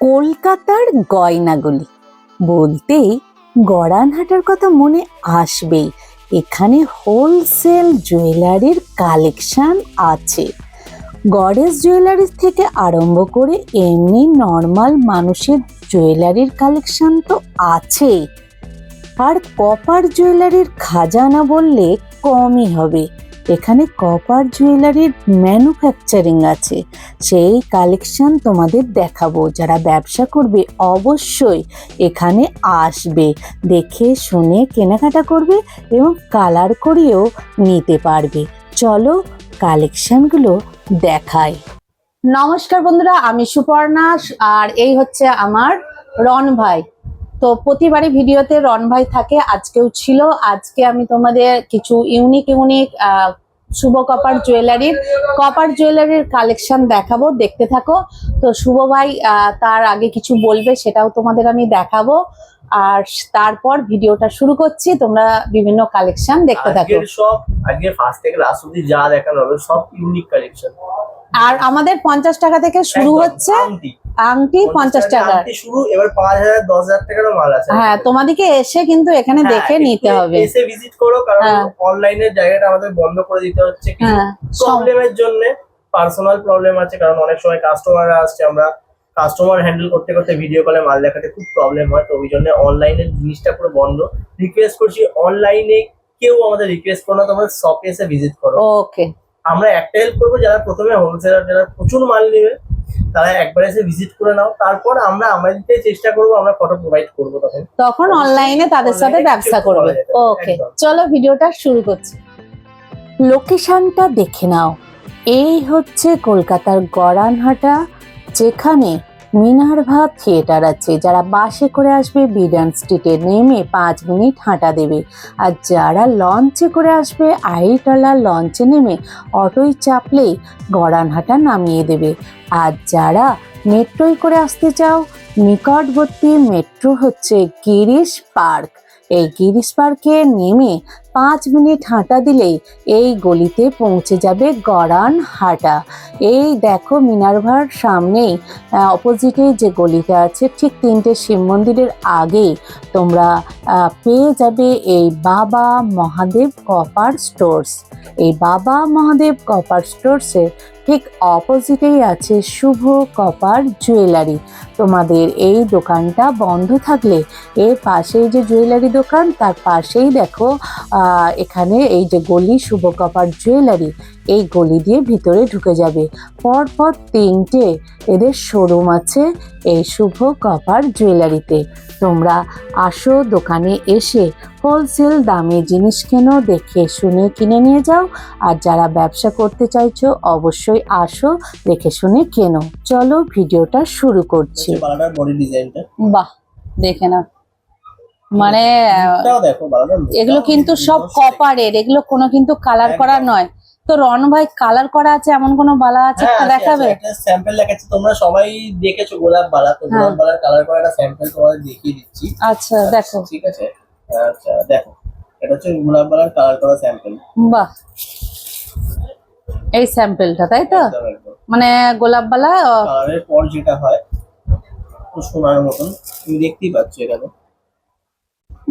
কলকাতার গয়নাগুলি বলতেই গড়ানহাটার কথা মনে আসবেই। এখানে হোলসেল জুয়েলারির কালেকশন আছে। গডেস জুয়েলারি থেকে আরম্ভ করে এমনি নর্মাল মানুষের জুয়েলারির কালেকশন তো আছেই। আর কপার জুয়েলারির খাজানা বললে কমই হবে। এখানে কপার জুয়েলারির ম্যানুফ্যাকচারিং আছে, সেই কালেকশন তোমাদের দেখাবো। যারা ব্যবসা করবে অবশ্যই এখানে আসবে, দেখে শুনে কেনাকাটা করবে এবং কালার করেও নিতে পারবে। চলো কালেকশনগুলো দেখাই। নমস্কার বন্ধুরা, আমি সুপর্ণা আর এই হচ্ছে আমার রন ভাই। তো প্রতিবারই ভিডিওতে রন ভাই থাকে, আজকেও ছিল। আজকে আমি তোমাদের কিছু ইউনিক শুভ কপার জুয়েলারির কালেকশন দেখাবো, দেখতে থাকো। তো শুভ ভাই তার আগে কিছু বলবে, সেটাও তোমাদের আমি দেখাবো। আর তারপর ভিডিওটা শুরু করছি, তোমরা বিভিন্ন কালেকশন দেখতে থাকো। সব আজকে ফার্স্ট থেকে লাস্ট অবধি যা দেখানো হবে সব ইউনিক কালেকশন। আর আমাদের 50 টাকা থেকে শুরু হচ্ছে আংটি 50 টাকা শুরু, এবার 5000 10,000 টাকারও মাল আছে। হ্যাঁ, তোমাদেরকে এসে কিন্তু এখানে দেখে নিতে হবে, এসে ভিজিট করো, কারণ অনলাইনের জায়গাটা আমাদের বন্ধ করে দিতে হচ্ছে কিছু প্রবলেমের জন্য। পার্সোনাল প্রবলেম আছে, কারণ অনেক সময় কাস্টমাররা আসছে, আমরা কাস্টমার হ্যান্ডেল করতে করতে ভিডিও কলে মাল দেখাতে খুব প্রবলেম হয়। তো ওই জন্য অনলাইনের জিনিসটা পুরো বন্ধ। রিকোয়েস্ট করছি, অনলাইনে কেউ আমাদের রিকোয়েস্ট করো না, তোমরা শপে এসে ভিজিট করো। ওকে, আমরা একটা হেল্প করবো, যারা প্রথমে হোলসেলার যারা প্রচুর মাল নেবে তারা একবার এসে ভিজিট করে নাও, তারপর আমরা আমাদের চেষ্টা করবো, আমরা ফটো প্রোভাইড করবো, তখন অনলাইনে তাদের সাথে ব্যবসা করবে। ওকে, চলো ভিডিওটা শুরু করছি। লোকেশনটা দেখে নাও। এই হচ্ছে কলকাতার গড়ানহাটা, যেখানে মিনার্ভা থিয়েটার আছে। যারা বাসে করে আসবে বিডান স্ট্রিটে নেমে 5 মিনিট হাঁটা দেবে। আর যারা লঞ্চে করে আসবে আইটলা লঞ্চে নেমে অটোয় চাপলেই গড়ানহাটা নামিয়ে দেবে। আর যারা মেট্রোয় করে আসতে চাও, নিকটবর্তী মেট্রো হচ্ছে গিরিশ পার্ক। এই গিরিশ পার্কে নেমে 5 মিনিট হাঁটা দিলেই এই গলিতে পৌঁছে যাবে গড়ানহাটা। এই দেখো মিনার্ভার সামনেই অপোজিটে যে গলিটা আছে, ঠিক 3টে শিব মন্দিরের আগে তোমরা পেয়ে যাবে এই বাবা মহাদেব কপার স্টোর্স। এই বাবা মহাদেব কপার স্টোর্সের ঠিক অপোজিটেই আছে শুভ কপার জুয়েলারি। তোমাদের এই দোকানটা বন্ধ থাকলে এর পাশেই যে জুয়েলারি দোকান, তার পাশেই দেখো এখানে এই যে গলি শুভ কপার জুয়েলারি, এই গলি দিয়ে ভিতরে ঢুকে যাবে। পরপর 3টে এদের শোরুম আছে এই শুভ কপার জুয়েলারিতে। তোমরা আসো, দোকানে এসে হোলসেল দামে জিনিস কেনো, দেখে শুনে কিনে নিয়ে যাও। আর যারা ব্যবসা করতে চাইছো অবশ্যই আসো, দেখে শুনে কেনো। চলো ভিডিওটা শুরু করছি। বাহ, দেখে না, মানে এগুলো কিন্তু সব কপারের, এগুলো কোনো কিন্তু কালার করা নয়। তো রন ভাই, কালার করা আছে এমন কোনো বালা আছে একটা দেখাবে? স্যাম্পল দেখাচ্ছি, তোমরা সবাই দেখেছো গোলাপ বালা, তো গোলাপ বালার কালার করা একটা স্যাম্পল তোমাদের দেখিয়ে দিচ্ছি। আচ্ছা দেখো, ঠিক আছে। আচ্ছা দেখো, এটা হচ্ছে গোলাপ বালার কালার করা স্যাম্পল। বাহ, এই স্যাম্পলটা, তাই তো? মানে গোলাপ বালা কালারের পর যেটা হয় সোনার মতন, তুমি দেখতেই পাচ্ছ এখানে।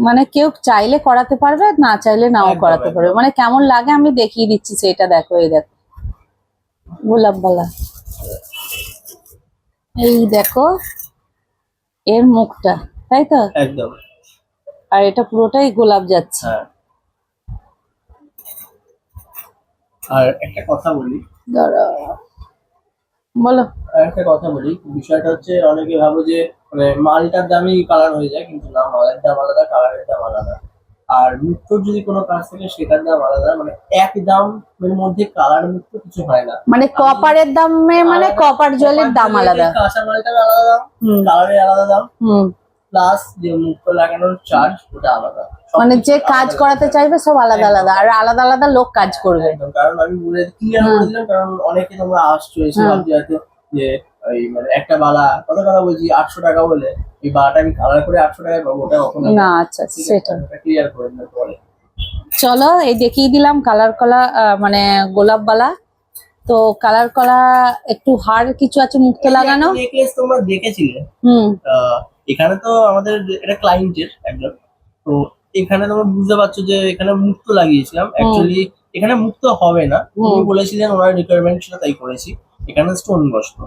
মানে কেউ চাইলে করাতে পারবে, না চাইলে নাও করাতে পারবে। মানে কেমন লাগে আমি দেখিয়ে দিচ্ছি, সেটা দেখো। এই দেখো গোলাপ বালা, এই দেখো এর মুখটা, তাই তো? একদম। আর এটা পুরোটাই গোলাপ যাচ্ছে। আর একটা কথা বলি, বলো। একটা কথা বলি, বিষয়টা হচ্ছে অনেকে ভাবো যে মানে মালটার দামই কালার হয়ে যায়, কিন্তু না, মালের দাম আলাদা, কালারের দাম আলাদা। আর মুক্তোর যদি কোনো কাজ থাকে সেটার দাম আলাদা। মানে এক দামের মধ্যে কালার মুক্ত কিছু হয় না। মানে কপারের দামে, মানে কপার জলের দাম আলাদা, কাঁচা মালটার আলাদা দাম, কালারের আলাদা দাম, প্লাস যে মুক্তো লাগানোর চার্জ ওটা আলাদা। মানে যে কাজ করাতে চাইবে সব আলাদা আলাদা, আর আলাদা আলাদা লোক কাজ করবে। কারণ আমি বলে ক্লিয়ার করে দিলাম, কারণ অনেকে তোমরা আসছো এসে ভাবছো হয়তো যে ওই মানে একটা বালা কত টাকা বলছি 800 টাকা বলে, এই বালাটা আমি কালার করে 800 টাকায় পাবো, ওটা কখনো না। আচ্ছা, সেটা ক্লিয়ার করে দিলাম পরে। চলো এই দেখিয়ে দিলাম কালার কলা, মানে গোলাপ বালা। তো কালার করা একটু হার কিছু আছে মুক্ত লাগানো। নেকলেস তোমরা দেখেছিলে, হুম এখানে তো আমাদের এটা ক্লায়েন্টের একজন, তো এখানে তোমরা বুঝতে পারছো যে এখানে মুক্ত লাগিয়েছিলাম। অ্যাকচুয়ালি এখানে মুক্ত হবে না, উনি বলেছিলেন, ওনার রিকোয়ারমেন্ট ছিল তাই করেছি। এখানে স্টোন বসতো।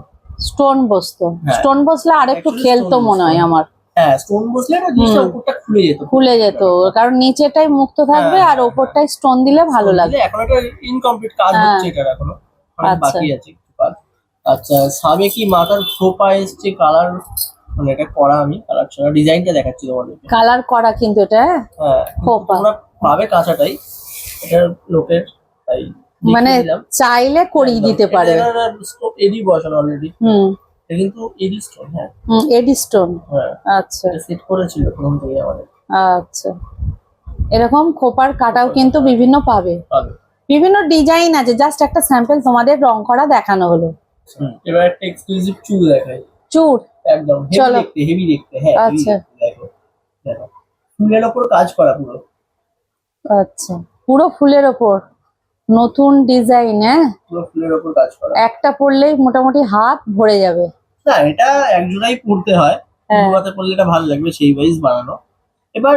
স্টোন বসতো, হ্যাঁ। স্টোন বসলে আর একটু Actually খেলতো stone মনে হয় বসতো। আমার। হ্যাঁ, স্টোন বসলে না জিনিসটা উপরটা খুলে যেত। খুলে যেত, কারণ নিচেটাই মুক্ত থাকবে হ্যাঁ, আর ওপরটাই স্টোন দিলে ভালো Stone লাগবে। দিলে এখন একটা ইনকমপ্লিট কাজ হ্যাঁ। হচ্ছে, এটার এখনো অনেক আচ্ছা। বাকি আছে একটু কাজ। আচ্ছা, সাবে কি মাথার খোপা এসছে কালার, মানে এটা করা আমি কালার ছাড়া ডিজাইনটা দেখাচ্ছি তোমাদেরকে। কালার করা কিন্তু এটা, হ্যাঁ? হ্যাঁ, কিন্তু খোপা। তোমরা পাবে কাঁচাটাই, এটা লোকের, তাই দেখিয়ে মানে দিলাম। চাইলে করিয়ে একদম। দিতে এটা পারে। এডি বসানো অলরেডি, হুম এটা কিন্তু এডি স্টোন। হ্যাঁ এডি স্টোন। হ্যাঁ, আচ্ছা এটা সেট করেছিল প্রথম থেকে আমাদের। আচ্ছা, এরকম খোপার কাটাও কিন্তু বিভিন্ন পাবে, পাবে। বিভিন্ন ডিজাইন আছে, জাস্ট একটা স্যাম্পল তোমাদের রং করা দেখানো হলো। এবার একটা এক্সক্লুসিভ চুল দেখাই। চুর, একদম হেভি চলো। দেখতে, হেভি দেখতে। হ্যাঁ, heavy আচ্ছা। দেখতে, দেখো দেখো ফুলের ওপর কাজ করা পুরো। আচ্ছা, পুরো ফুলের ওপর নতুন ডিজাইন, হ্যাঁ? পুরো ফুলের ওপর কাজ করা। একটা পরলেই মোটামুটি হাত ভরে যাবে। না, এটা একজোড়াই পড়তে হয়, হ্যাঁ। দুহাতে পড়লে এটা ভালো লাগবে, সেই ওয়াইজ বানানো। এবার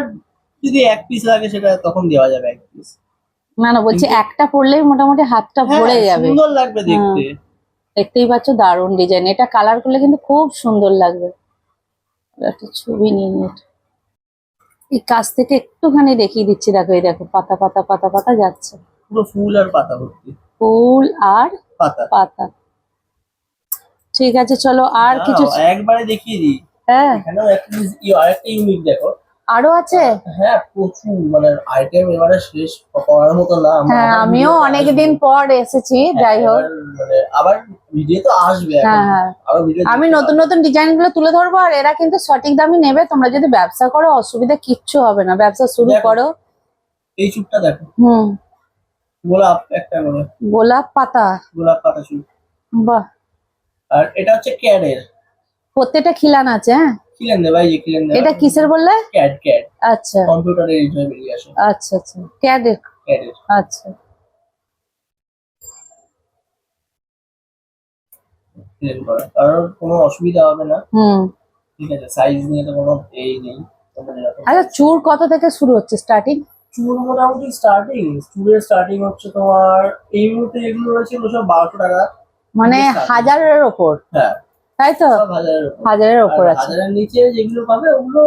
যদি এক পিস লাগে সেটা তখন দেওয়া যাবে এক পিস। না না, বলছি কিন্তু- একটা পরলেই মোটামুটি হাতটা ভরে যাবে। সুন্দর লাগবে দেখতে। দেখতেই পাচ্ছ দারুণ ডিজাইন, এটা কালার করলে কিন্তু খুব সুন্দর লাগবে। একটা ছবি নিয়ে নিই এটা। এই কাছ থেকে একটুখানি দেখিয়ে দিচ্ছি, দেখো এই দেখো পাতা পাতা পাতা পাতা যাচ্ছে, পুরো ফুল আর পাতা ভর্তি। ফুল আর পাতা। পাতা। ঠিক আছে, চলো আর কিছু। দাঁড়াও, একবারে দেখিয়ে দিই। হ্যাঁ, এখানেও একটা আরেকটা ইউনিক দেখো। আরো আছে। হ্যাঁ, প্রচুর, মানে আইটেম এবারে শেষ করার মতো না। হ্যাঁ, আবার আমিও ভিডিওতে অনেকদিন আসবো। পর এসেছি, হ্যাঁ, যাই হোক। এবার মানে আবার ভিডিও তো আসবে এখন। হ্যাঁ হ্যাঁ, আবার ভিডিও আমি নতুন নতুন ডিজাইন গুলো তুলে ধরবো, আর এরা কিন্তু সঠিক দামই নেবে। তোমরা যদি ব্যবসা করো অসুবিধা কিচ্ছু হবে না, ব্যবসা শুরু দেখো। করো। এই চুপটা দেখো, হুম, গোলাপ একটা করে, গোলাপ পাতা, গোলাপ পাতা চুপ। বাহ। আর এটা হচ্ছে ক্যাডের। প্রত্যেকটা খিলান আছে, হ্যাঁ? খিলেন দেবা, এই যে খিলেন দেবা। এটা কিসের বললে? ক্যাড, ক্যাড আচ্ছা কম্পিউটারে এইভাবে বেরিয়ে আসে। আচ্ছা আচ্ছা, ক্যাডে। ক্যাডের আচ্ছা, খিলেন করা, কারণ কোনো অসুবিধা হবে না। হুম। ঠিক আছে, সাইজ নিয়ে তো কোনো এই নেই। তোমরা যেরকম আচ্ছা, চুর কত থেকে শুরু হচ্ছে স্টার্টিং? চুল মোটামুটি স্টার্টিং, চুলের স্টার্টিং হচ্ছে তোমার এই মুহূর্তে যেগুলো রয়েছে এগুলো সব 1200 টাকা। মানে starting। হাজারের ওপর, হ্যাঁ, তাই তো? সব হাজারের উপর। হাজারের ওপর আর আছে। হাজারের নিচে যেগুলো পাবে ওগুলো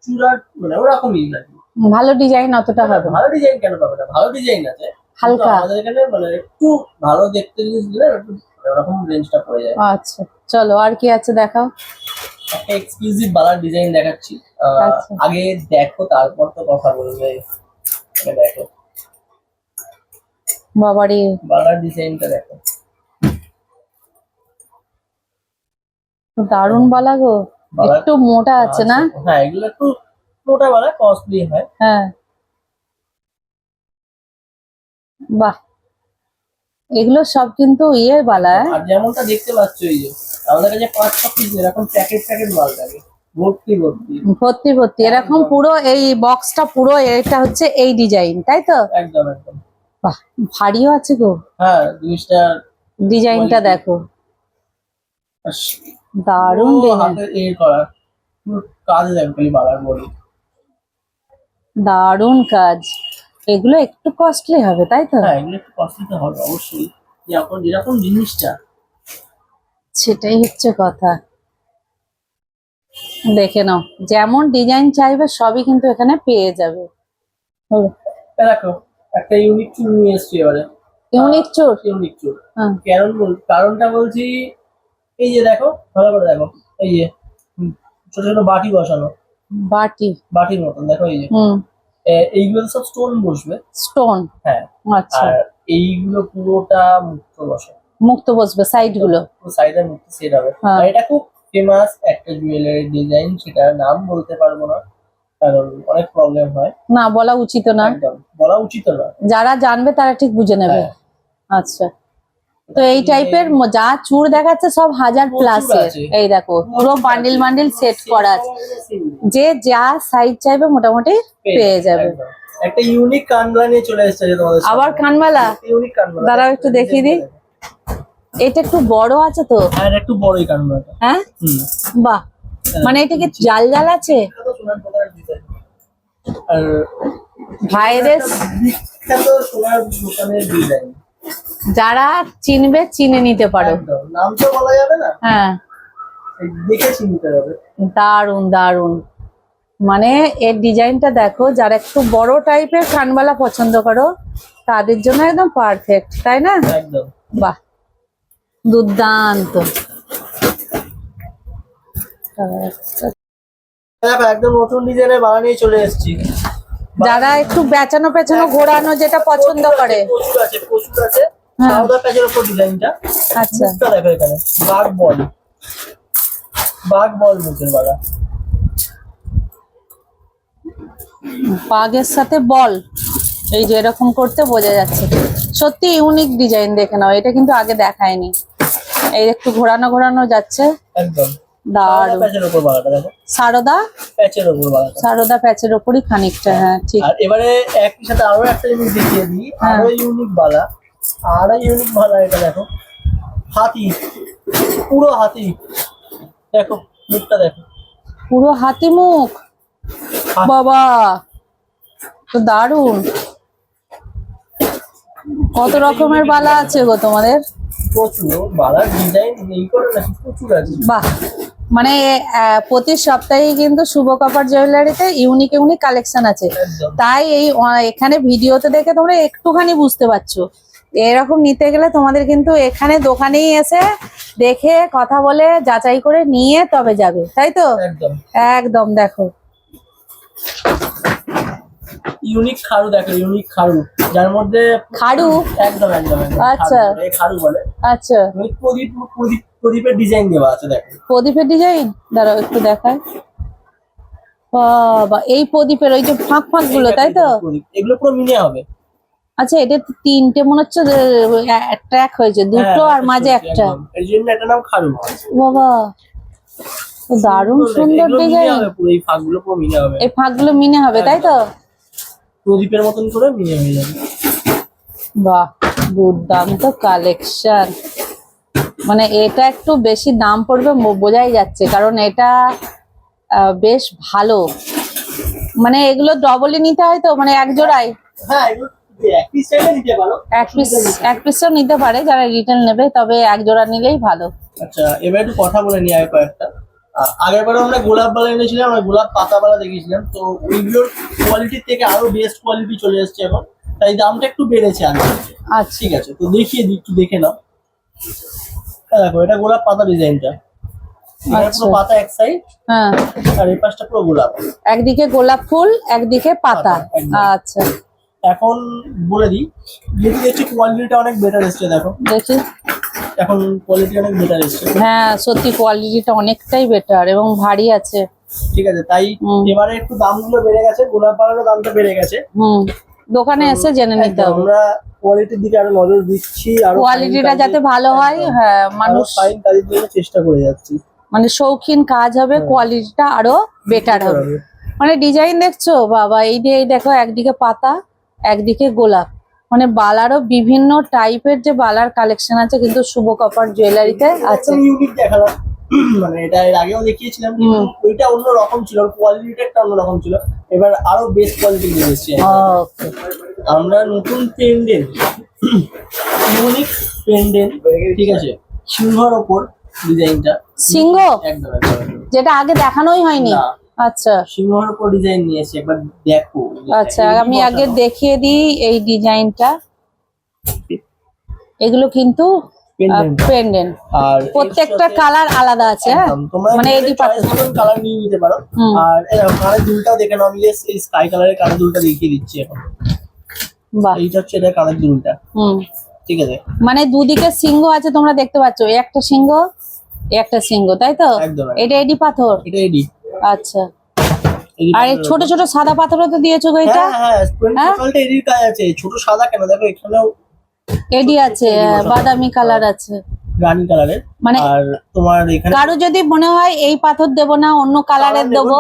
চূড়ার, মানে ওরকমই নাকি। ভালো ডিজাইন অতটা হবে? ভালো ডিজাইন কেন পাবে না, ভালো ডিজাইন আছে, কিন্তু হালকা। আমাদের এখানে মানে একটু ভালো দেখতে জিনিস দিলে একটু মানে ওরকম রেঞ্জটা পড়ে যায়। আচ্ছা, চলো আর কি আছে দেখাও। একটা এক্সক্লুসিভ বালার ডিজাইন দেখাচ্ছি। আচ্ছা। আগে দেখো, তারপর তো কথা বলবে। আগে দেখো বাবারে, বালার ডিজাইনটা দেখো। দারুণ বালা গো, বালা একটু মোটা আছে না? হ্যাঁ, এগুলো একটু মোটা বালা, কস্টলি হয়। হ্যাঁ, বাহ, এগুলো সব কিন্তু ইয়ের বালা, হ্যাঁ? আর যেমনটা দেখতে পাচ্ছ এই যে আমাদের কাছে 5-6 পিস এরকম প্যাকেট প্যাকেট মাল থাকে, ভর্তি ভর্তি। ভর্তি ভর্তি এরকম পুরো এই বক্সটা পুরো, এটা হচ্ছে এই ডিজাইন, তাই তো? একদম একদম। বাহ, ভারীও আছে গো, হ্যাঁ, জিনিসটা ডিজাইনটা দেখো, দারুণ পুরো ডিজাইন, হাতে এ করা, পুরো কাজ দেখো খালি বালার বডি। দারুণ কাজ। এগুলো একটু কস্টলি হবে, তাই তো? হ্যাঁ, এগুলো একটু কস্টলি তো হবে অবশ্যই, যেরকম জিনিসটা। সেটাই হচ্ছে কথা। দেখে নাও, যেমন ডিজাইন চাইবে সবই কিন্তু এখানে পেয়ে যাবে। হলো। দেখো, একটা ইউনিক চুল নিয়ে এসছি এবারে। ইউনিক চোর। ইউনিক চুল হ্যাঁ, কারণটা বলছি, এই যে দেখো, ভালো করে দেখো, এই যে ছোট ছোট বাটি বসানো, বাটি। বাটির মতন দেখো, এই যে হুম, এইগুলো সব স্টোন বসবে। স্টোন। হ্যাঁ, আচ্ছা, আর এইগুলো পুরোটা মুক্ত বসে, মুক্ত বসবে সাইড গুলো। সাইডে মুক্ত সেট হবে। হ্যাঁ। আর এটা খুব ফেমাস একটা জুয়েলারি ডিজাইন, সেটার নাম বলতে পারবো না কারণ অনেক প্রবলেম হয়। না, বলা উচিত না, একদম বলা উচিত না। যারা জানবে তারা ঠিক বুঝে নেবে। হ্যাঁ। আচ্ছা, তো এই টাইপের যা চুর দেখাচ্ছে সব 1000 প্লাস প্রচুর এর। আছে। এই দেখো পুরো বান্ডিল বান্ডিল সেট করা আছে, যে যা সাইজ চাইবে মোটামুটি পেয়ে যাবে। একদম। একটা ইউনিক কানবালা নিয়ে চলে এসেছে যে তোমাদের সামনে। আবার কানবালা, ইউনিক কানবালা দাঁড়াও একটু দেখিয়ে দিই। এটা একটু বড় আছে তো। আর একটু বড়ই কানবালাটা। হ্যাঁ, বাহ, মানে এটা কি জাল জাল আছে? আর ভাইরাস বিখ্যাত সোনার দোকানের ডিজাইন, যারা চিনবে চিনে নিতে পারো। একদম নাম তো বলা যাবে না, হ্যাঁ, দেখে চিনতে হবে। দারুন দারুন, মানে এর ডিজাইনটা দেখো, যারা একটু বড় টাইপের কানবালা পছন্দ করো তাদের জন্য একদম পারফেক্ট, তাই না? একদম বাহ, দুর্দান্ত। দেখো একদম নতুন ডিজাইনের বালা নিয়ে চলে এসেছি। যারা একটু বেচানো পেছানো ঘোরানো যেটা পছন্দ করে। প্রচুর আছে, প্রচুর আছে। হ্যাঁ। সাদা প্যাচের উপর ডিজাইনটা। আচ্ছা, মুখটা দেখো এখানে বাঘ বল, বাঘ বল মুখের বালা। বাঘের সাথে বল, এই যে এরকম করতে বোঝা যাচ্ছে। সত্যি ইউনিক ডিজাইন, দেখে নাও, এটা কিন্তু আগে দেখায়নি। এই একটু ঘোরানো ঘোরানো যাচ্ছে, একদম দারুন। প্যাচের উপর বালাটা দেখো, সারদা, প্যাচের উপর বালাটা। সারদা প্যাচের ওপরই খানিকটা, হ্যাঁ ঠিক। আর এবারে একই সাথে আরো একটা জিনিস দেখিয়ে দিই, হ্যাঁ। আরো ইউনিক বালা, আরো ইউনিক বালা। এটা দেখো হাতি, পুরো হাতি, দেখো মুখটা দেখো। পুরো হাতি মুখ, বাবা তো দারুন। কত রকমের বালা আছে গো তোমাদের? প্রচুর বালার ডিজাইন নেই করে নাকি, প্রচুর আছে। বাহ, মানে প্রতি সপ্তাহেই কিন্তু শুভ কাপড় জুয়েলারিতে ইউনিক ইউনিক কালেকশন আছে। একদম তাই এই এখানে ভিডিওতে দেখে তোমরা একটুখানি বুঝতে পারছো। এরকম নিতে গেলে তোমাদের কিন্তু এখানে দোকানেই এসে দেখে কথা বলে যাচাই করে নিয়ে তবে যাবে, তাই তো? একদম একদম। দেখো ইউনিক খাড়ু, দেখো ইউনিক খাড়ু, যার মধ্যে খাড়ু, একদম একদম একদম আচ্ছা। খাড়ু, এই খাড়ু বলে। আচ্ছা, ওই প্রদীপের ডিজাইন দেওয়া আছে, দেখো প্রদীপের ডিজাইন, দাঁড়াও একটু দেখায়। বাবা, এই প্রদীপের ওই যে ফাঁক ফাঁক গুলো, তাই তো? প্রদীপ, এগুলো পুরো মিনে হবে। আচ্ছা, এটা তো তিনটে মনে হচ্ছে ট্র্যাক হয়েছে, দুটো হ্যাঁ, আর মাঝে একটা। একদম। এর জন্য একটা নাম খাড়ু। বাবা, তো দারুণ সুন্দর এগুলো মিনে ডিজাইন। হবে পুরো, এই ফাঁকগুলো পুরো মিনে হবে, এই ফাঁকগুলো মিনে হবে, তাই তো? প্রদীপের মতন করে মিনে হয়ে যাবে। বাহ, দুর্দান্ত কালেকশন। মানে এটা একটু বেশি দাম পড়বে বোঝাই যাচ্ছে, কারণ এটা বেশ ভালো। মানে এগুলো ডবলই নিতে হয় তো, মানে এক জোড়ায়? হ্যাঁ, এগুলো এক পিস চাইলে নিতে পারো, এক পিসও নিতে পারে যারা রিটেল নেবে, তবে এক জোড়া নিলেই ভালো। আচ্ছা এবার একটু কথা বলে নিই আগে কয়েকটা। আগের বারে আমরা গোলাপ বালা এনেছিলাম, আমরা গোলাপ পাতা বালা দেখিয়েছিলাম, তো ওইগুলোর কোয়ালিটির থেকে আরো বেস্ট কোয়ালিটি চলে এসেছে এখন, তাই দামটা একটু বেড়েছে আগে। আচ্ছা, ঠিক আছে, তো দেখিয়ে দিই, একটু দেখে নাও। দেখো এটা গোলাপ পাতা ডিজাইনটা, পুরো পাতা এক সাইড, হ্যাঁ, আর এই পাশটা পুরো গোলাপ, একদিকে গোলাপ ফুল একদিকে পাতা। একদম। আচ্ছা, এখন বলে দিই, যেহেতু দেখছি কোয়ালিটিটা অনেক বেটার এসছে, দেখো দেখি। এখন কোয়ালিটি অনেক বেটার এসছে। হ্যাঁ, সত্যি কোয়ালিটিটা অনেকটাই বেটার এবং ভারী আছে। ঠিক আছে, তাই এবারে একটু দামগুলো বেড়ে গেছে, গোলাপ পাড়ারও দামটা বেড়ে গেছে। দোকানে এসে জেনে নিতে হবে। আমরা কোয়ালিটির দিকে আরো নজর দিচ্ছি, আরো কোয়ালিটিটা যাতে ভালো হয়, হ্যাঁ, মানুষ ফাইন কাজের জন্য চেষ্টা করে যাচ্ছি। মানে শৌখিন কাজ হবে, কোয়ালিটিটা আরো বেটার হবে। মানে ডিজাইন দেখছো বাবা, এই যে এই দেখো, একদিকে পাতা একদিকে গোলাপ, মানে বালারও বিভিন্ন টাইপের যে বালার কালেকশন আছে কিন্তু শুভ কাপড় জুয়েলারিতে আছে। ইউনিক দেখালাম, মানে এটা এর আগেও দেখিয়েছিলাম, কিন্তু ওইটা অন্য রকম ছিল, কোয়ালিটিটা একটা অন্য রকম ছিল, এবার আরো বেস্ট কোয়ালিটি নিয়ে এসেছি। ওকে, আমরা নতুন পেন্ডেন্ট, ইউনিক পেন্ডেন্ট, ঠিক আছে, সিংহর ওপর ডিজাইনটা, সিংহ, একদম একদম, যেটা আগে দেখানোই হয়নি। না। আচ্ছা সিংহর ওপর ডিজাইন নিয়েছি, একবার দেখো। আচ্ছা, আমি আগে দেখিয়ে দিই এই ডিজাইনটা। এগুলো কিন্তু পেন্ডেন্ট, আর প্রত্যেকটা কালার আলাদা আছে। হ্যাঁ, মানে এডি পাতা কালার নিয়ে নিতে পারো। আর কানের দুলটাও দেখে নাও, আমি এই স্কাই কালারের কানের দুলটা দেখিয়ে দিচ্ছি এখন। বাহ, এইটা হচ্ছে এটা কানের দুলটা, ঠিক আছে। মানে দুদিকে সিংহ আছে, তোমরা দেখতে পাচ্ছ, এই একটা সিংহ, এই একটা সিংহ, তাই তো? একদম, এটা এডি পাথর, এটা এডি। আচ্ছা। আর এই ছোট ছোট সাদা পাথরও তো দিয়েছো গো, এটা? হ্যাঁ হ্যাঁ, টোটালটা এডির কাজ আছে। ছোট সাদা কেন, দেখো এখানেও এডি আছে, বাদামি কালার আছে, রানী কালারের। মানে আর তোমার এখানে কারো যদি মনে হয় এই পাথর দেবো না, অন্য কালারের দেবো,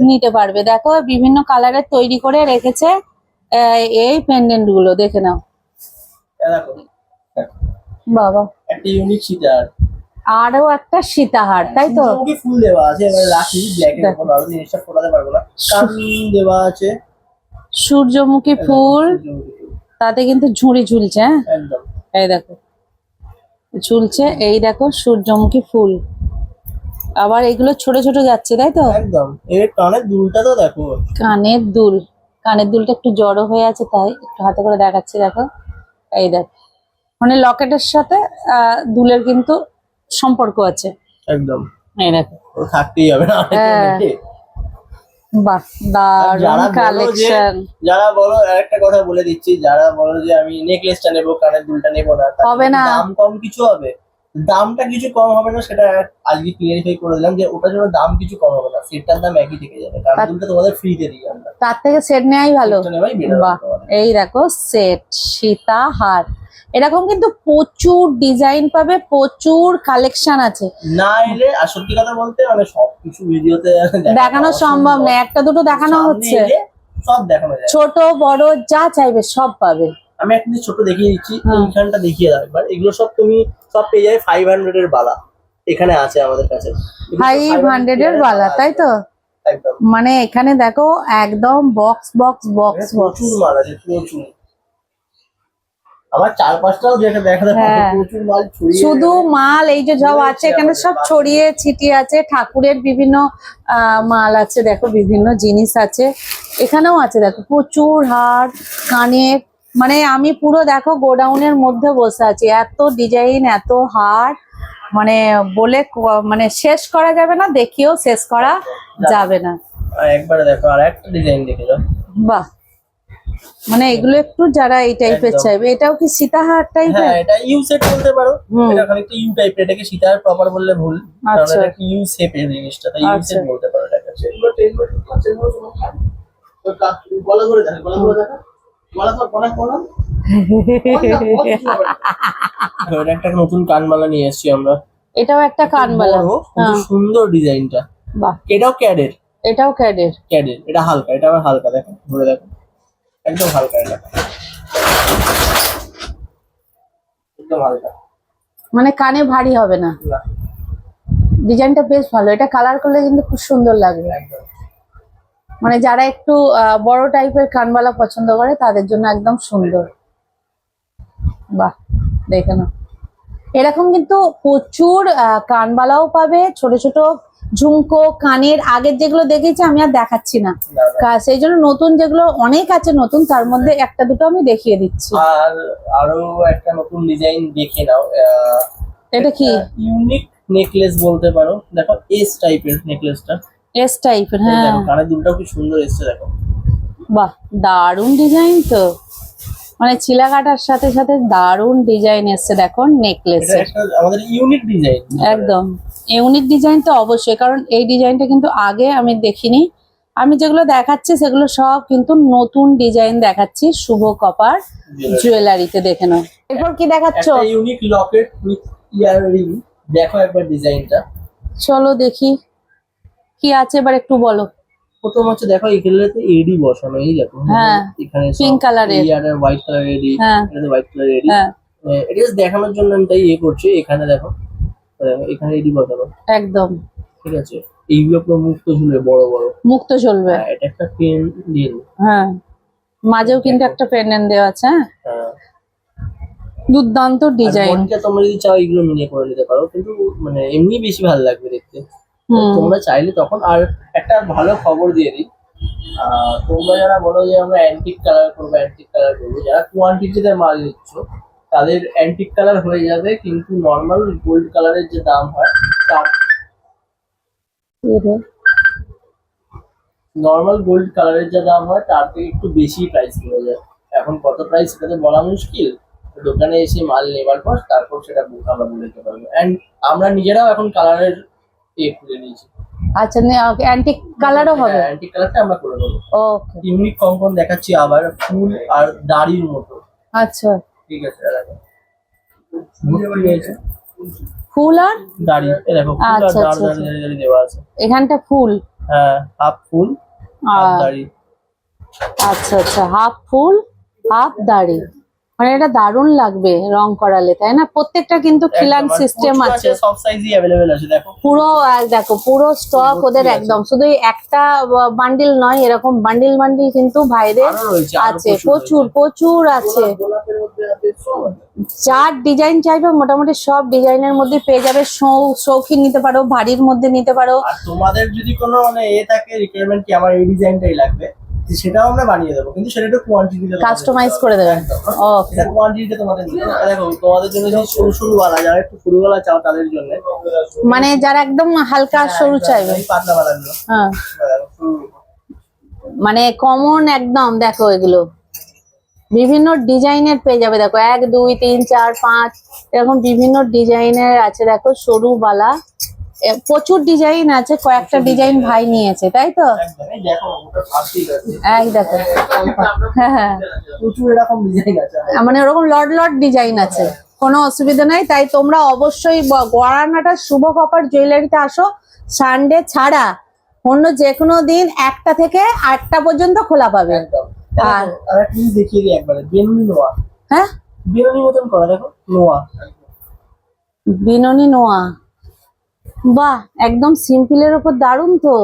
নিতে পারবে। দেখো বিভিন্ন কালারের তৈরি করে রেখেছে এই পেন্ডেন্ট গুলো, দেখে নাও। দেখো বাবা, একটা ইউনিক সীতাহার, আরো একটা সীতাহার, তাই তো? সূর্যমুখী ফুল দেওয়া আছে, এবারে রাখি ব্ল্যাক এর উপর, আরো জিনিসটা ফোটাতে পারবো না, কান দেওয়া আছে, সূর্যমুখী ফুল, সূর্যমুখী ফুল, তাতে কিন্তু ঝুড়ি ঝুলছে। হ্যাঁ, একদম এই দেখো ঝুলছে, এই দেখো সূর্যমুখী ফুল। আবার এগুলো ছোট ছোট যাচ্ছে, তাই তো? একদম। এর কানের দুলটা তো দেখো, কানের দুল, কানের দুলটা একটু জড়ো হয়ে আছে, তাই একটু হাতে করে দেখাচ্ছি, দেখো এই দেখো, মানে লকেটের সাথে দুলের কিন্তু সম্পর্ক আছে, একদম এই দেখো। ও থাকতেই হবে না। হ্যাঁ। বাহ, দারুণ যারা বলো যে, কালেকশন। যারা বলো, একটা কথা বলে দিচ্ছি, যারা বলো যে আমি নেকলেসটা নেবো, কানের দুলটা নেবো না, তার হবে না। দাম কম কিছু হবে, দামটা কিছু কম হবে না, সেটা আজকে ক্লিয়ারিফাই করে দিলাম যে ওটার জন্য দাম কিছু কম হবে না, সেটটার দাম একই থেকে যাবে, কানের দুলটা তোমাদের ফ্রিতে দিই আমরা, তার থেকে সেট নেওয়াই ভালো। সেটটা নেওয়াই better বাহ, হবে তোমাদের। এই দেখো সেট সীতাহার, এরকম কিন্তু প্রচুর ডিজাইন পাবে, প্রচুর কালেকশন আছে, না এলে, আর সত্যি কথা বলতে মানে সবকিছু ভিডিওতে দেখানো সম্ভব না, একটা দুটো দেখানো সামনে হচ্ছে, এলে সব দেখানো যায়। ছোট বড় যা চাইবে সব পাবে। আমি একটা জিনিস ছোট দেখিয়ে দিচ্ছি, হুম। এইখানটা দেখিয়ে দাও একবার, এগুলো সব তুমি সব পেয়ে যাবে 500 এর বালা, এখানে আছে আমাদের কাছে 500 এর বালা, তাই তো? একদম, মানে এখানে দেখো একদম বক্স বক্স বক্স বক্স। প্রচুর মাল আছে, প্রচুর। আমার 4-5টাও যেটা দেখাতে পারবো, হ্যাঁ। প্রচুর মাল ছড়িয়ে শুধু মাল এই যে সব আছে এখানে, সব ছড়িয়ে ছিটিয়ে আছে, ঠাকুরের বিভিন্ন মাল আছে, দেখো বিভিন্ন জিনিস আছে, এখানেও আছে দেখো প্রচুর হার, কানের, মানে আমি পুরো দেখো গোডাউনের মধ্যে বসে আছি, এত ডিজাইন, এত হার, মানে বলে মানে শেষ করা যাবে না, দেখিও শেষ করা যাবে না। আর একবারে দেখো, আর একটা ডিজাইন দেখে যাও, বাহ, মানে এগুলো একটু যারা এই টাইপের একদম। চাইবে, এটাও কি সীতাহার টাইপের? হ্যাঁ এটা ইউ সেট বলতে পারো, হুম। এটা খানিকটা ইউ টাইপের, এটাকে সীতার প্রপার বললে ভুল, কারণ আচ্ছা। এটা একটা ইউ শেপের জিনিসটা, তাই ইউ আচ্ছা। সেট বলতে পারো এটাকে। গলা ধরে দেখো, গলা ধরে দেখো, গলা ধর, গলা গলা। এটা একটা নতুন কানমালা নিয়ে এসেছি আমরা, এটাও একটা কানবালা। বড়, কিন্তু হ্যাঁ। সুন্দর ডিজাইনটা, বাহ, এটাও ক্যাডের, এটাও ক্যাডের। ক্যাডের, এটা হালকা, এটা আবার হালকা, দেখো ধরে দেখো, একদম হালকা, এটা একদম হালকা, মানে কানে ভারী হবে না, না, ডিজাইনটা বেশ ভালো, এটা কালার করলে কিন্তু খুব সুন্দর লাগবে, একদম। মানে যারা একটু বড় টাইপের কানবালা পছন্দ করে তাদের জন্য একদম সুন্দর। বাহ, দেখে নাও, এরকম কিন্তু প্রচুর কানবালাও পাবে, ছোট ছোট ঝুমকো, কানের আগের যেগুলো দেখেছি আমি আর দেখাচ্ছি না, সেই জন্য নতুন যেগুলো অনেক আছে নতুন, তার মধ্যে একটা দুটো আমি দেখিয়ে দিচ্ছি। আর আরো একটা নতুন ডিজাইন দেখে নাও, এটা কি? ইউনিক নেকলেস বলতে পারো, দেখো এস টাইপের নেকলেসটা, এস টাইপের, হ্যাঁ। দেখো কানের দুলটাও কি সুন্দর এসছে, দেখো বাহ, দারুণ ডিজাইন তো, মানে চিলা কাটার সাথে সাথে দারুণ ডিজাইন এসছে, দেখো এটা নেকলেসের, একটা আমাদের ইউনিক ডিজাইন, একদম ইউনিক ডিজাইন তো অবশ্যই, কারণ এই ডিজাইনটা কিন্তু আগে আমি দেখিনি, আমি যেগুলো দেখাচ্ছি সেগুলো সব কিন্তু নতুন ডিজাইন দেখাচ্ছি শুভ কপার জুয়েলারিতে, দেখে নাও। এরপর কি দেখাচ্ছ? একটা ইউনিক লকেট উইথ ইয়াররিং, দেখো একবার ডিজাইনটা, চলো দেখি কি আছে, এবার একটু বলো। প্রথম হচ্ছে দেখো এখানে এডি বসানো, এই দেখো, হ্যাঁ, এখানে পিঙ্ক কালারের, ইয়ারে হোয়াইট কালার এডি, হ্যাঁ এখানে হোয়াইট কালার এডি, হ্যাঁ এটা just দেখানোর জন্য আমি তাই করছি, এখানে দেখো, এখানে এডি বসানো, একদম, ঠিক আছে, এইগুলো পুরো মুক্ত ঝুলে বড় বড়, মুক্ত চলবে, হ্যাঁ, এটা একটা পেন দিন, হ্যাঁ মাঝেও কিন্তু একটা পেন্ডেন্ট দেওয়া আছে, হ্যাঁ হ্যাঁ, দুর্দান্ত ডিজাইন। বডিটা তোমরা যদি চাও এগুলো নিয়ে করে নিতে পারো, কিন্তু মানে এমনি বেশি ভালো লাগবে দেখতে, হুম। তোমরা চাইলে তখন। আর একটা ভালো খবর দিয়ে দিই, তোমরা যারা বলো যে আমরা অ্যান্টিক কালার করবো, অ্যান্টিক কালার করবো, যারা কোয়ান্টিটিতে মাল নিচ্ছ তাদের অ্যান্টিক কালার হয়ে যাবে, কিন্তু নর্মাল গোল্ড কালারের যে দাম হয় তার, নর্মাল গোল্ড কালারের যে দাম হয় তার থেকে একটু বেশি প্রাইস হয়ে যায়। এখন কত প্রাইস সেটা তো বলা মুশকিল, তো দোকানে এসে মাল নেবার পর তারপর সেটা আমরা বলে দিতে পারবো। অ্যান্ড আমরা নিজেরাও এখন কালারের খুলে নিয়েছি। আচ্ছা, অ্যান্টিক কালারও হবে? অ্যান্টিক কালারটা আমরা করে দেবো। ওকে, ইউনিক কঙ্কন দেখাচ্ছি আবার, ফুল আর দাড়ির মতো, আচ্ছা, ঠিক আছে, দেখো ভর্তি হয়েছে ফুল আর দাড়ি, এই দেখো ফুল আর আচ্ছা, দাড়ি আচ্ছা, দাড়ি দাড়ি দেওয়া আছে, এখানটা ফুল, হ্যাঁ হাফ ফুল হাফ আর দাড়ি, আচ্ছা আচ্ছা, হাফ ফুল হাফ দাড়ি, মানে এটা দারুণ লাগবে রং করালে, তাই না? প্রত্যেকটা কিন্তু খিলান সিস্টেম আছে, সব সাইজই अवेलेबल আছে। দেখো পুরো দেখো পুরো স্টক ওদের একদম, শুধু এই একটা বান্ডিল নয়, এরকম বান্ডিল বান্ডিল কিন্তু ভাইদের আরো রয়েছে, আরো আছে, প্রচুর প্রচুর আছে। গোলাপের মধ্যে আছে সব আছে। যার ডিজাইন চাইবে মোটামুটি সব ডিজাইনের মধ্যে পেয়ে যাবে। শৌখিন নিতে পারো, ভারীর মধ্যে নিতে পারো। আর তোমাদের যদি কোনো মানে থাকে রিকোয়ারমেন্ট কি আমার এই ডিজাইনটাই লাগবে, সেটাও আমরা বানিয়ে দেবো, কিন্তু সেটা একটু কোয়ান্টিটিতে কাস্টমাইজ করে দেবেন। ওকে, এটা কোয়ান্টিটিতে তোমাদের নিতে হবে। দেখো তোমাদের জন্য যে সরু সরু বালা, যারা একটু সরু বালা চাও তাদের জন্য, মানে যারা একদম হালকা সরু চাইবে, এই পাতলা বালাগুলো, হ্যাঁ দেখো, সরু। মানে কমন একদম। দেখো এগুলো বিভিন্ন ডিজাইনের পেয়ে যাবে। দেখো 1 2 3 4 5 এরকম বিভিন্ন ডিজাইনের আছে। দেখো সরু বালা প্রচুর ডিজাইন আছে, কয়েকটা ডিজাইন ভাই নিয়েছে, তাই তো? একদম, এই দেখো ওটা ফার্স্টই আছে। এক দেখো, হ্যাঁ হ্যাঁ, প্রচুর এরকম ডিজাইন আছে। মানে ওরকম লট লট ডিজাইন আছে, কোনো অসুবিধা নাই। তাই তোমরা অবশ্যই গড়ানাটা শুভ কপার জুয়েলারিতে আসো। সানডে ছাড়া অন্য যে কোনো দিন 1টা থেকে 8টা পর্যন্ত খোলা পাবে। একদম। আর আর একটা জিনিস দেখিয়ে দিই একবারে, বেনুনি নোয়া, হ্যাঁ, বেনুনি মতন করা, দেখো নোয়া। বিননি নোয়া, বাহ, একদম সিম্পলের উপর দারুণ তো।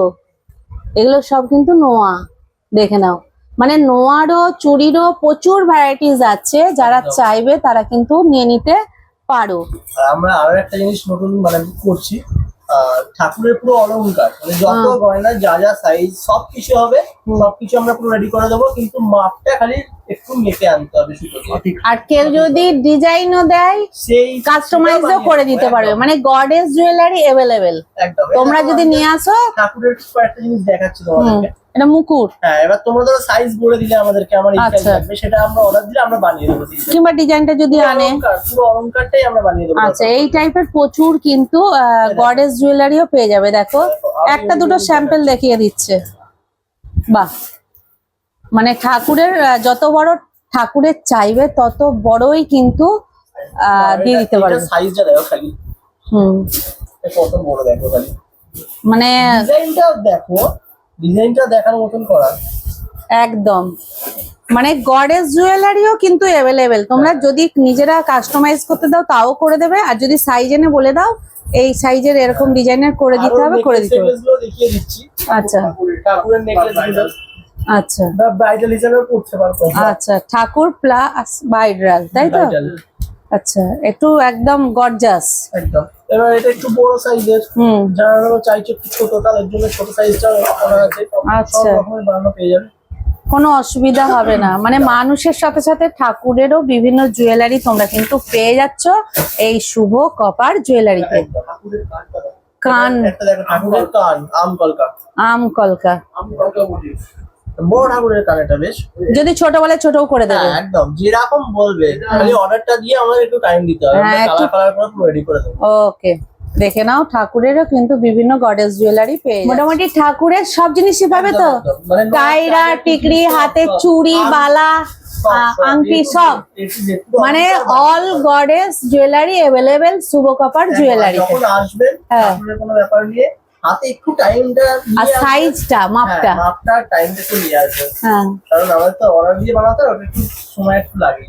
এগুলো সব কিন্তু নোয়া, দেখে নাও। মানে নোয়ারও চুড়িরও প্রচুর ভ্যারাইটিস আছে, যারা একদম। চাইবে তারা কিন্তু নিয়ে নিতে পারো। আর আমরা আরো একটা জিনিস নতুন মানে করছি, ঠাকুরের পুরো অলংকার, মানে যত গয়না যা যা সাইজ সবকিছু হবে, সবকিছু আমরা পুরো রেডি করে দেবো, কিন্তু মাপটা খালি একটু মেপে আনতে হবে শুধু। আর কেউ যদি ডিজাইনও দেয়, সেই কাস্টমাইজও করে দিতে পারবে। মানে গডেস জুয়েলারি অ্যাভেলেবেল, একদম। তোমরা যদি নিয়ে আসো। ঠাকুরের কয়েকটা জিনিস দেখাচ্ছি তোমাদেরকে। এটা মুকুট, হ্যাঁ, এবার তোমরা ধরো সাইজ বলে দিলে আমাদেরকে, আমার এই সাইজ আচ্ছা। লাগবে, সেটা আমরা অর্ডার দিলে আমরা বানিয়ে দেবো। কিংবা ডিজাইনটা যদি আনে, পুরো অলংকারটাই আমরা বানিয়ে দেবো। আচ্ছা, এই টাইপের প্রচুর কিন্তু গডেস জুয়েলারিও পেয়ে যাবে। দেখো একটা দুটো স্যাম্পল দেখিয়ে দিচ্ছে, বাহ। মানে ঠাকুরের যত বড় ঠাকুরের চাইবে তত বড়ই কিন্তু দিয়ে দিতে পারবে। সাইজটা দেখো খালি, হুম, কত বড় দেখো খালি, মানে ডিজাইনটা দেখো, ডিজাইনটা দেখার মতন করা একদম। মানে গডেস জুয়েলারিও কিন্তু অ্যাভেলেবেল, তোমরা যদি নিজেরা কাস্টমাইজ করতে দাও তাও করে দেবে, আর যদি সাইজ এনে বলে দাও এই সাইজের এরকম ডিজাইনের করে দিতে হবে, করে দিতে হবে। গুলো দেখিয়ে দিচ্ছি। আচ্ছা ঠাকুরের নেকলেস গুলো আচ্ছা ব্রাইডাল হিসেবে পড়তে পারতো। আচ্ছা, ঠাকুর প্লাস ব্রাইডাল, তাই তো? Bridal, আচ্ছা, একটু একদম গর্জাস। একদম। এবার এটা একটু বড় সাইজের, হুম, যারা চাইছে একটু ছোট, তাদের জন্য ছোট সাইজটা করা আছে। সব আচ্ছা। রকমের বানানো পেয়ে যাবে, কোনো অসুবিধা হবে না। মানে মানুষের সাথে সাথে ঠাকুরেরও বিভিন্ন জুয়েলারি তোমরা কিন্তু পেয়ে যাচ্ছ এই শুভ কপার জুয়েলারিতে। একদম। ঠাকুরের কানটা দেখো। কান, একটা দেখো, ঠাকুরের কান আম কলকা, আম কলকা। আম কলকা বুঝি, বড় ঠাকুরের কান এটা বেশ। যদি ছোট বলে ছোটও করে দেবে। হ্যাঁ, একদম যেরকম বলবে, খালি অর্ডারটা দিয়ে আমাদের একটু টাইম দিতে হবে, হ্যাঁ, আমরা কালার কালার করে রেডি করে দেবো। ওকে, দেখে নাও ঠাকুরেরও কিন্তু বিভিন্ন গডেস জুয়েলারি পেয়ে যাবে। মোটামুটি ঠাকুরের সব জিনিসই পাবে তো, একদম, একদম। মানে টাইরা, টিকরি, হাতের চুড়ি, বালা, আংটি সব, মানে অল গডেস জুয়েলারি অ্যাভেলেবেল শুভ কপার জুয়েলারিতে। যখন আসবেন, হ্যাঁ। ঠাকুরের কোনো ব্যাপার নিয়ে হাতে একটু টাইমটা আর সাইজটা, মাপটা, মাপটা টাইমটা একটু নিয়ে আসবেন, হ্যাঁ, কারণ আমাদের তো অর্ডার দিয়ে বানাতে হবে, ওটা একটু সময় একটু লাগে।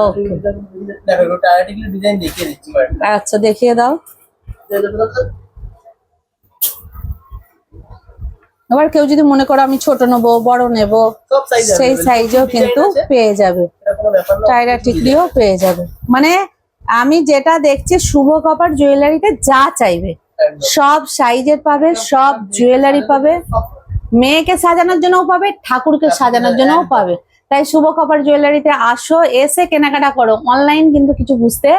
Okay. দেখো একটু টায়ারটিগুলো ডিজাইন দেখিয়ে দিচ্ছি কয়েকটা। আচ্ছা দেখিয়ে দাও। এবার কেউ যদি মনে করো আমি ছোট নেবো, বড় নেবো, সব সাইজ সেই সাইজেও কিন্তু পেয়ে যাবে। কোনো ব্যাপার না। টাইরা টিকলিও পেয়ে যাবে। মানে আমি যেটা দেখছি শুভ কপার জুয়েলারিতে যা চাইবে একদম। সব সাইজের পাবে, সব জুয়েলারি পাবে। মেয়েকে সাজানোর জন্যও পাবে, ঠাকুরকে সাজানোর জন্যও পাবে। তাই শুভ কপার জুয়েলারিতে আসো, এসে কেনাকাটা করো। অনলাইন কিন্তু কিছু বুঝতে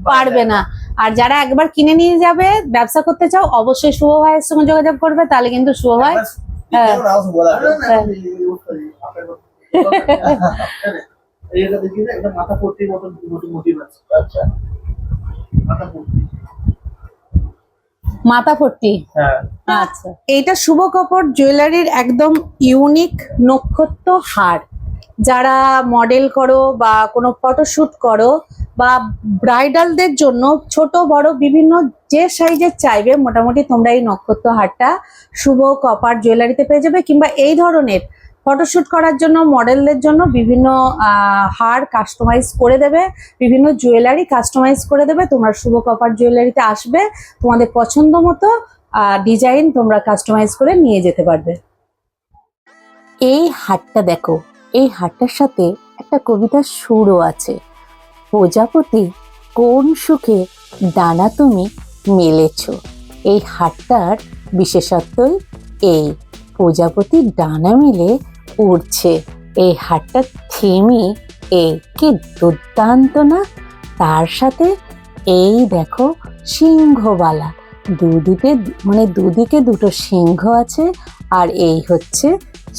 পারবে না। আর যারা একবার কিনে নিয়ে যাবে, ব্যবসা করতে চাও, অবশ্যই শুভ ভাইয়ের সঙ্গে যোগাযোগ করবে, তাহলে কিন্তু শুভ ভাই হ্যাঁ। মাথা পট্টির মতো মোটিভ আছে। আচ্ছা, মাথা পট্টি, মাথা পট্টি, হ্যাঁ। আচ্ছা। এইটা শুভ কপার জুয়েলারির একদম ইউনিক নক্ষত্র হার। যারা মডেল করো বা কোনো ফটোশুট করো বা ব্রাইডালদের জন্য ছোট বড় বিভিন্ন যে সাইজের চাইবে, মোটামুটি তোমরা এই নক্ষত্র হারটা শুভ কপার জুয়েলারিতে পেয়ে যাবে। কিংবা এই ধরনের ফটোশুট করার জন্য মডেলদের জন্য বিভিন্ন হার কাস্টমাইজ করে দেবে, বিভিন্ন জুয়েলারি কাস্টমাইজ করে দেবে। তোমরা শুভ কপার জুয়েলারিতে আসবে, তোমাদের পছন্দ মতো ডিজাইন তোমরা কাস্টমাইজ করে নিয়ে যেতে পারবে। এই হারটা দেখো, এই হারটার সাথে একটা কবিতার সুরও আছে। প্রজাপতি কোন সুখে ডানা তুমি মেলেছ। এই হারটার বিশেষত্বই এই, প্রজাপতি ডানা মেলে উড়ছে। এই হারটার থিমই এই, কি দুর্দান্ত না। তার সাথে এই দেখো সিংহবালা, দুদিকে দুটো সিংহ আছে, আর এই হচ্ছে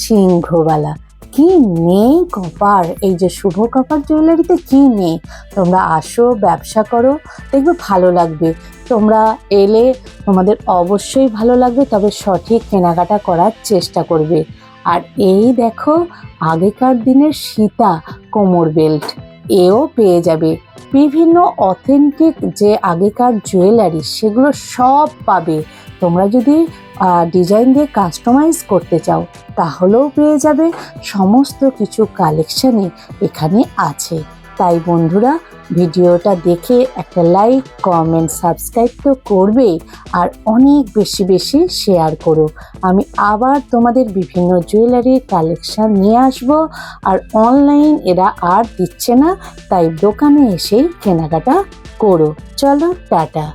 সিংহবালা। কি নেই কপার, এই যে শুভ কপার জুয়েলারিতে কি নেই। তোমরা আসো, ব্যবসা করো, দেখবে ভালো লাগবে। তোমরা এলে তোমাদের অবশ্যই ভালো লাগবে, তবে সঠিক কেনাকাটা করার চেষ্টা করবে। আর এই দেখো আগেকার দিনের সীতা কোমর বেল্ট, এও পেয়ে যাবে। বিভিন্ন অথেন্টিক যে আগেকার জুয়েলারি সেগুলো সব পাবে। তোমরা যদি ডিজাইন দিয়ে কাস্টমাইজ করতে চাও তাহলেও পেয়ে যাবে। সমস্ত কিছু কালেকশানই এখানে আছে। তাই বন্ধুরা, ভিডিওটা দেখে একটা লাইক, কমেন্ট, সাবস্ক্রাইব তো করবে, আর অনেক বেশি বেশি শেয়ার করো। আমি আবার তোমাদের বিভিন্ন জুয়েলারির কালেকশান নিয়ে আসবো। আর অনলাইন এরা আর দিচ্ছে না, তাই দোকানে এসেই কেনাকাটা করো। চলো, টাটা।